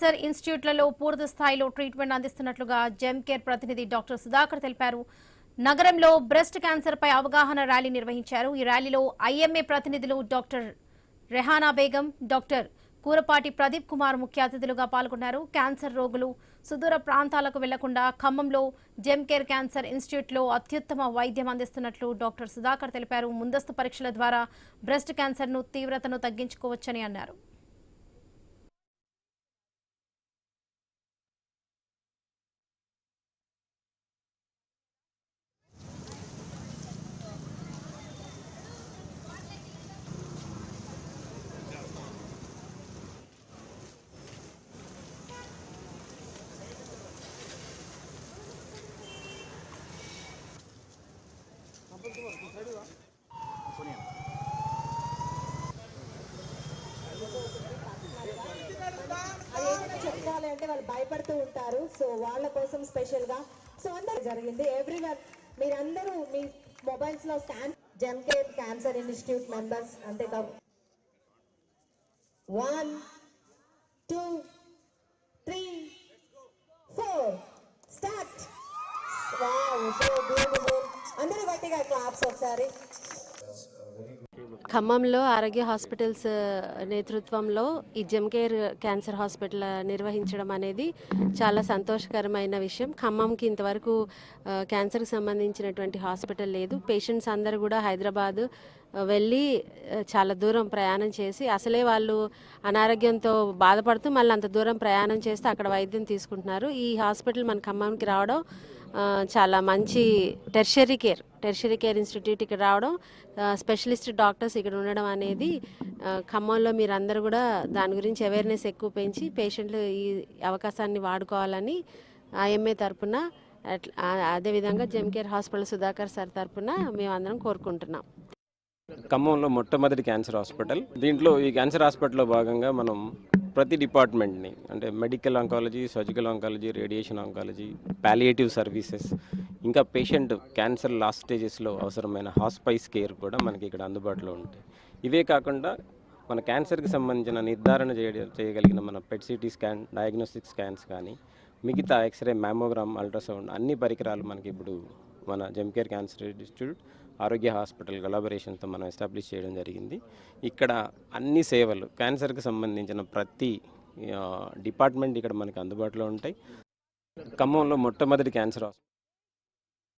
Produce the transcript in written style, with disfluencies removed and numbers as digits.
Cancer ఇన్స్టిట్యూట్లలో పూర్తి స్థాయిలో treatment అందిస్తున్నట్లుగా gem care ప్రతినిధి డాక్టర్ సుధాకర్ తెలిపారు. నగరంలో బ్రెస్ట్ క్యాన్సర్ పై అవగాహన ర్యాలీ నిర్వహించారు. ఈ ర్యాలీలో ఐఎంఏ ప్రతినిధులు డాక్టర్ రెహానా బేగం, డాక్టర్ కూరపాటి ప్రదీప్ కుమార్ ముఖ్య అతిథులుగా పాల్గొన్నారు. క్యాన్సర్ రోగులు సుదూర ప్రాంతాలకు వెళ్లకుండా ఖమ్మంలో జెమ్ కేర్ క్యాన్సర్ ఇన్స్టిట్యూట్లో అత్యుత్తమ వైద్యం అందిస్తున్నట్లు డాక్టర్ సుధాకర్ తెలిపారు. ముందస్తు పరీక్షల ద్వారా బ్రెస్ట్ క్యాన్సర్ను తీవ్రతను తగ్గించుకోవచ్చని అన్నారు. చెప్పాలి అంటే వాళ్ళు భయపడుతూ ఉంటారు. సో వాళ్ళ కోసం స్పెషల్ గా సో అందరూ జరిగింది. ఎవ్రీవన్ మీరందరూ మీ మొబైల్స్ లో scan gem care cancer institute members అంతేకాదు 1 2 3 4 స్టార్ట్. Wow, so beautiful. అందరూ గట్టిగా క్లాప్స్ ఒకసారి. ఖమ్మంలో ఆరోగ్య హాస్పిటల్స్ నేతృత్వంలో ఈ జెమ్ కేర్ క్యాన్సర్ హాస్పిటల్ నిర్వహించడం అనేది చాలా సంతోషకరమైన విషయం. ఖమ్మంకి ఇంతవరకు క్యాన్సర్కి సంబంధించినటువంటి హాస్పిటల్ లేదు. పేషెంట్స్ అందరూ కూడా హైదరాబాద్ వెళ్ళి చాలా దూరం ప్రయాణం చేసి అసలే వాళ్ళు అనారోగ్యంతో బాధపడుతూ మళ్ళీ అంత దూరం ప్రయాణం చేస్తే అక్కడ వైద్యం తీసుకుంటున్నారు. ఈ హాస్పిటల్ మన ఖమ్మంకి రావడం చాలా మంచి టెర్షరీ కేర్ ఇన్స్టిట్యూట్ ఇక్కడ రావడం, స్పెషలిస్ట్ డాక్టర్స్ ఇక్కడ ఉండడం అనేది ఖమ్మంలో మీరందరూ కూడా దాని గురించి అవేర్నెస్ ఎక్కువ పెంచి పేషెంట్లు ఈ అవకాశాన్ని వాడుకోవాలని ఐఎంఏ తరఫున అదేవిధంగా gem care hospital Sudhakar sir తరఫున మేమందరం కోరుకుంటున్నాం. ఖమ్మంలో మొట్టమొదటి క్యాన్సర్ హాస్పిటల్. దీంట్లో ఈ క్యాన్సర్ హాస్పిటల్లో భాగంగా మనం ప్రతి డిపార్ట్మెంట్ని అంటే medical oncology, surgical oncology, radiation oncology, palliative services, ఇంకా పేషెంట్ క్యాన్సర్ లాస్ట్ స్టేజెస్లో అవసరమైన హాస్పైస్ కేర్ కూడా మనకి ఇక్కడ అందుబాటులో ఉంటాయి. ఇవే కాకుండా మన క్యాన్సర్కి సంబంధించిన నిర్ధారణ చేయగలిగిన మన PET CT scan, diagnostic scans కానీ మిగతా ఎక్స్రే, మ్యామోగ్రామ్, అల్ట్రాసౌండ్ అన్ని పరికరాలు మనకి ఇప్పుడు మన జెమ్ కేర్ క్యాన్సర్ ఇన్స్టిట్యూట్ ఆరోగ్య హాస్పిటల్ కొలాబరేషన్తో మనం ఎస్టాబ్లిష్ చేయడం జరిగింది. ఇక్కడ అన్ని సేవలు క్యాన్సర్కి సంబంధించిన ప్రతి డిపార్ట్మెంట్ ఇక్కడ మనకి అందుబాటులో ఉంటాయి. ఖమ్మంలో మొట్టమొదటి క్యాన్సర్ హాస్పిటల్.